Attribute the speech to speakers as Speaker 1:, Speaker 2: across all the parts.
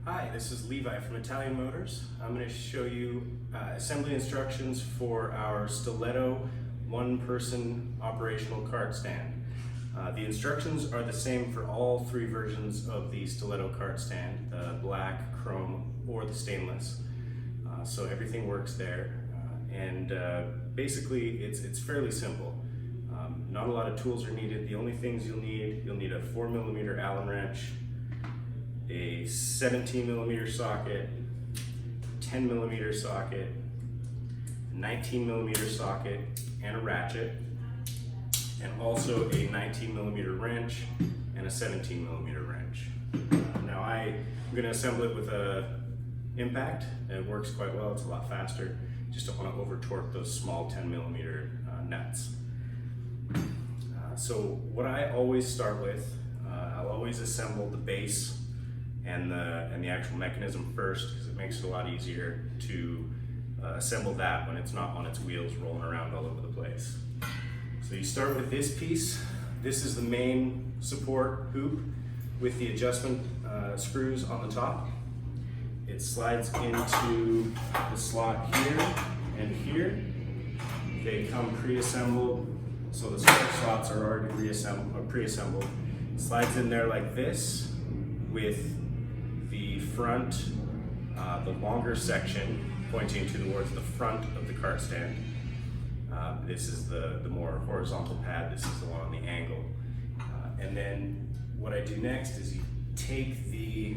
Speaker 1: Hi, this is Levi from Italian Motors. I'm going to show you assembly instructions for our Stiletto one-person operational cart stand. The instructions are the same for all three versions of the Stiletto cart stand, the black, chrome, or the stainless. So everything works there. Basically it's fairly simple. Not a lot of tools are needed. The only things you'll need a 4mm Allen wrench, a 17mm socket, 10mm socket, a 19mm socket, and a ratchet, and also a 19mm wrench and a 17mm wrench. Now I'm going to assemble it with a impact. It works quite well. It's a lot faster. Just don't want to over torque those small 10mm nuts. So what I always start with, I'll always assemble the base and the actual mechanism first, because it makes it a lot easier to assemble that when it's not on its wheels rolling around all over the place. So you start with this piece. This is the main support hoop with the adjustment screws on the top. It slides into the slot here and here. They come pre-assembled, so the spark slots are already pre-assembled. It slides in there like this with the front, the longer section pointing towards the front of the cart stand. This is the more horizontal pad. This is the one on the angle. And then what I do next is you take the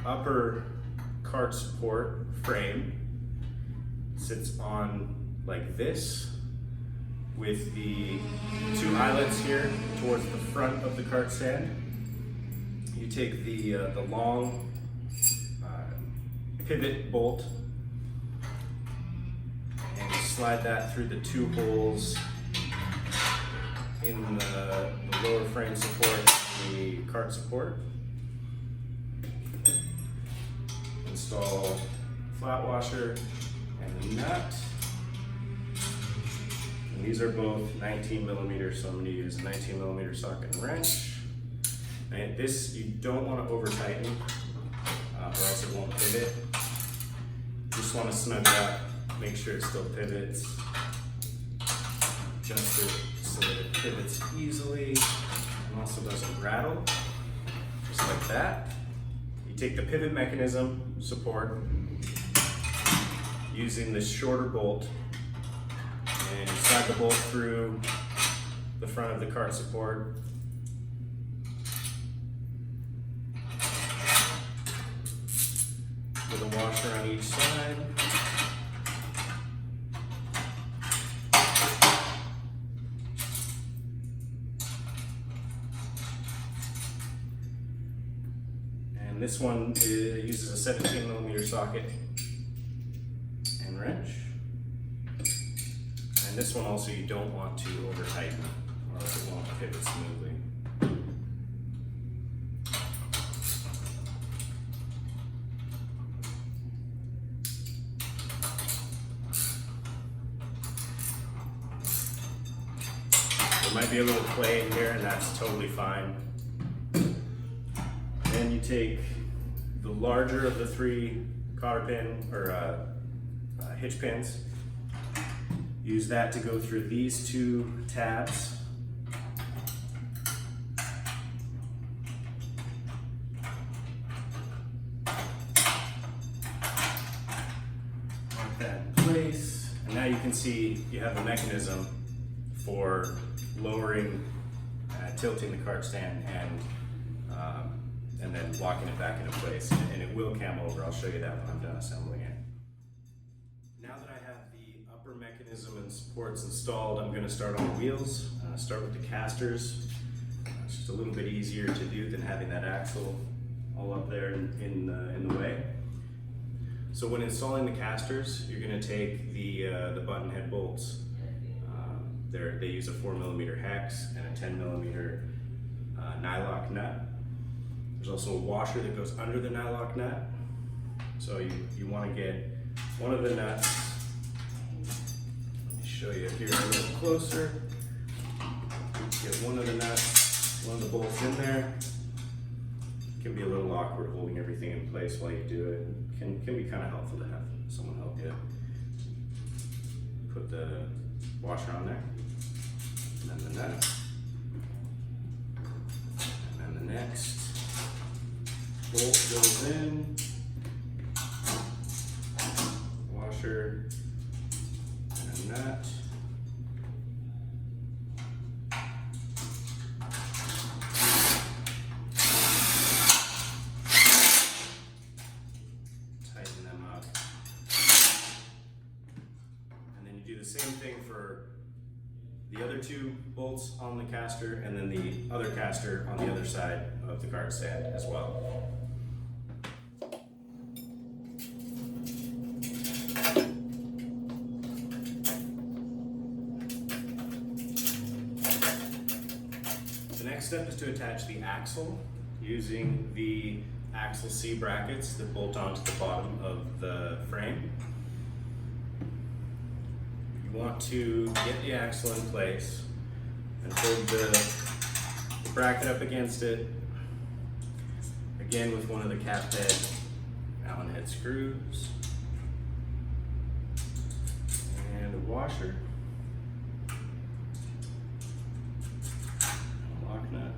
Speaker 1: upper cart support frame, sits on like this, with the two eyelets here towards the front of the cart stand. You take the long pivot bolt and you slide that through the two holes in the lower frame support, the cart support. Install flat washer and the nut. And these are both 19mm, so I'm going to use a 19mm socket and wrench. And this you don't want to over tighten, or else it won't pivot. Just want to snug it up, make sure it still pivots. Adjust it so that it pivots easily and also doesn't rattle, just like that. You take the pivot mechanism support using this shorter bolt, and you slide the bolt through the front of the cart support. With a washer on each side. And this one uses a 17mm socket and wrench. And this one also you don't want to over tighten, or else it won't pivot smoothly. There might be a little play in here, and that's totally fine. Then you take the larger of the three cotter pin or hitch pins. Use that to go through these two tabs. Lock that in place, and now you can see you have a mechanism for lowering, tilting the cart stand, and then locking it back into place. And it will cam over. I'll show you that when I'm done assembling it. Now that I have the upper mechanism and supports installed, I'm going to start on the wheels. Start with the casters. It's just a little bit easier to do than having that axle all up there in the way. So when installing the casters, you're going to take the button head bolts. They use a 4mm hex and a 10mm nylock nut. There's also a washer that goes under the nylock nut. So you want to get one of the nuts. Let me show you here a little closer. Get one of the nuts, one of the bolts in there. can be a little awkward holding everything in place while you do it. Can be kind of helpful to have someone help you. Put the washer on there, and then the nut, and then the next bolt goes in, washer, and a nut. Tighten them up. And then you do the same thing for the other two bolts on the caster, and then the other caster on the other side of the cart stand as well. The next step is to attach the axle using the axle C brackets that bolt onto the bottom of the frame. You want to get the axle in place and hold the bracket up against it, again with one of the cap head Allen head screws and a washer, a lock nut.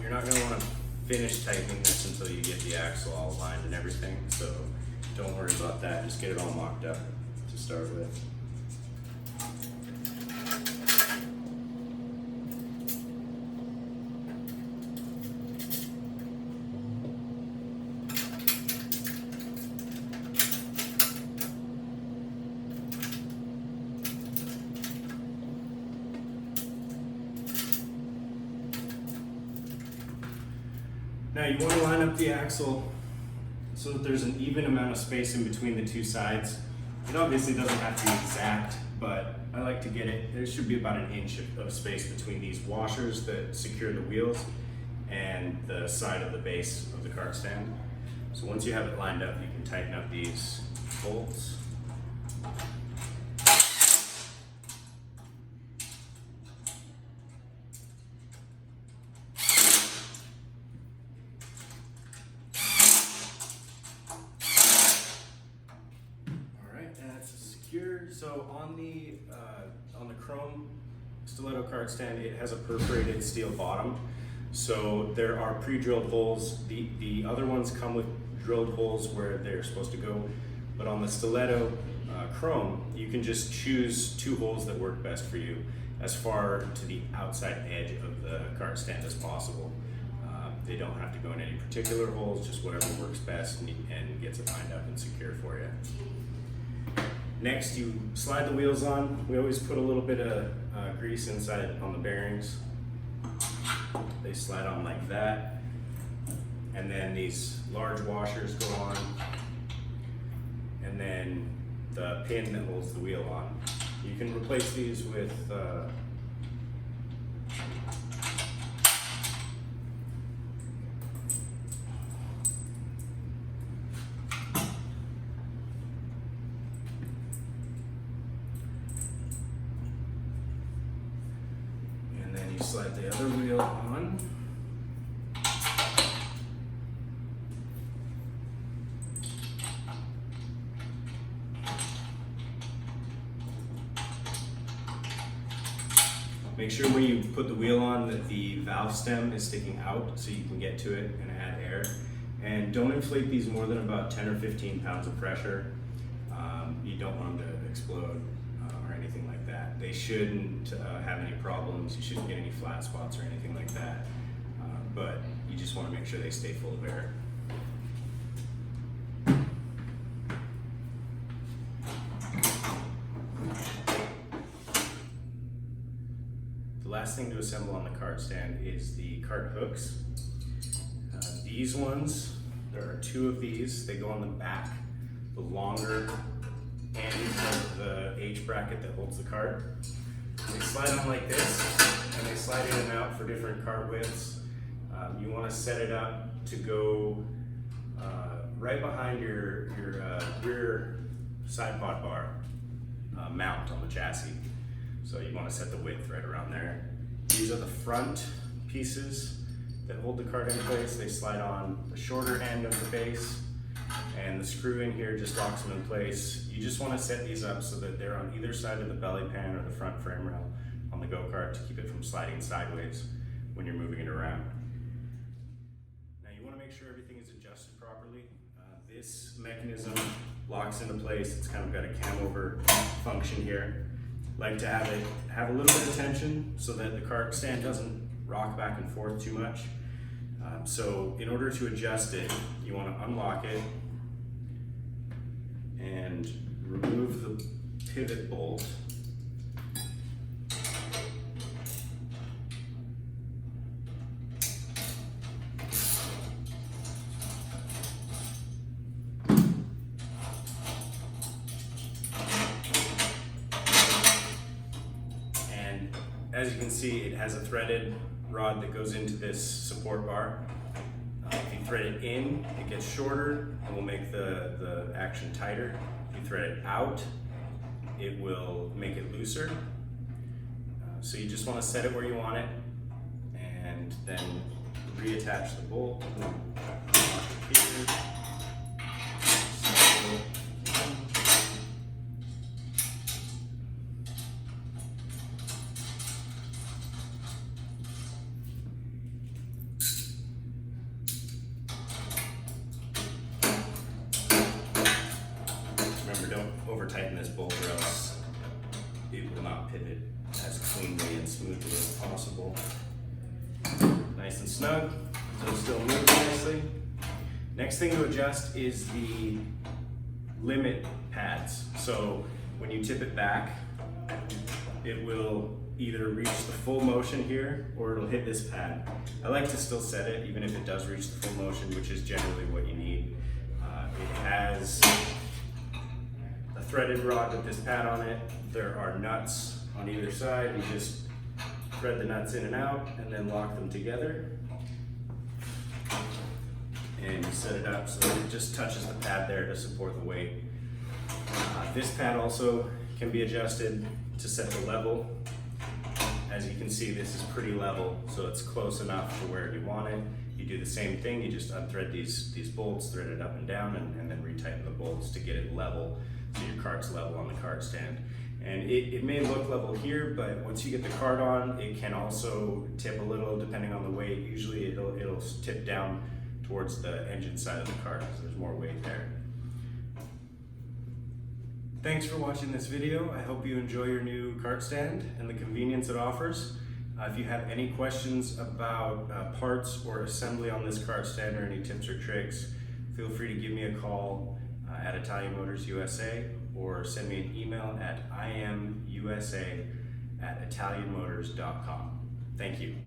Speaker 1: You're not going to want to finish tightening this until you get the axle all aligned and everything, so don't worry about that. Just get it all mocked up to start with. Now you want to line up the axle so that there's an even amount of space in between the two sides. It obviously doesn't have to be exact, but I like to get it, there should be about an inch of space between these washers that secure the wheels and the side of the base of the cart stand. So once you have it lined up, you can tighten up these bolts. So on the chrome Stiletto cart stand, it has a perforated steel bottom. So there are pre-drilled holes. The other ones come with drilled holes where they're supposed to go. But on the Stiletto chrome, you can just choose two holes that work best for you as far to the outside edge of the cart stand as possible. They don't have to go in any particular holes, just whatever works best and gets it lined up and secure for you. Next, you slide the wheels on. We always put a little bit of grease inside on the bearings. They slide on like that. And then these large washers go on. And then the pin that holds the wheel on. You can replace these with slide the other wheel on. Make sure when you put the wheel on that the valve stem is sticking out so you can get to it and add air. And don't inflate these more than about 10 or 15 pounds of pressure. You don't want them to explode or anything like that. They shouldn't have any problems. You shouldn't get any flat spots or anything like that. But you just want to make sure they stay full of air. The last thing to assemble on the cart stand is the cart hooks. These ones, there are two of these. They go on the back, the longer end of the H bracket that holds the cart. They slide on like this, and they slide in and out for different cart widths. You want to set it up to go right behind your rear side pod bar mount on the chassis. So you want to set the width right around there. These are the front pieces that hold the cart in place. They slide on the shorter end of the base, and the screw in here just locks them in place. You just want to set these up so that they're on either side of the belly pan or the front frame rail on the go-kart to keep it from sliding sideways when you're moving it around. Now you want to make sure everything is adjusted properly. This mechanism locks into place. It's kind of got a cam over function here. Like to have it have a little bit of tension so that the cart stand doesn't rock back and forth too much. So in order to adjust it, you want to unlock it and remove the pivot bolt. And as you can see, it has a threaded rod that goes into this support bar. If you thread it in, it gets shorter and will make the action tighter. If you thread it out, it will make it looser. So you just want to set it where you want it and then reattach the bolt. Here. Remember, don't over tighten this bolt or else it will not pivot as cleanly and smoothly as possible. Nice and snug, so it's still moving nicely. Next thing to adjust is the limit pads. So when you tip it back, it will either reach the full motion here or it'll hit this pad. I like to still set it even if it does reach the full motion, which is generally what you need. It has a threaded rod with this pad on it. There are nuts on either side. You just thread the nuts in and out and then lock them together. And you set it up so that it just touches the pad there to support the weight. This pad also can be adjusted to set the level. As you can see, this is pretty level, so it's close enough to where you want it. You do the same thing, you just unthread these bolts, thread it up and down, and then retighten the bolts to get it level, so your cart's level on the cart stand. And it may look level here, but once you get the cart on, it can also tip a little depending on the weight. Usually it'll tip down towards the engine side of the cart because there's more weight there. Thanks for watching this video. I hope you enjoy your new cart stand and the convenience it offers. If you have any questions about parts or assembly on this cart stand or any tips or tricks, feel free to give me a call at Italian Motors USA or send me an email at imusa@italianmotors.com. Thank you.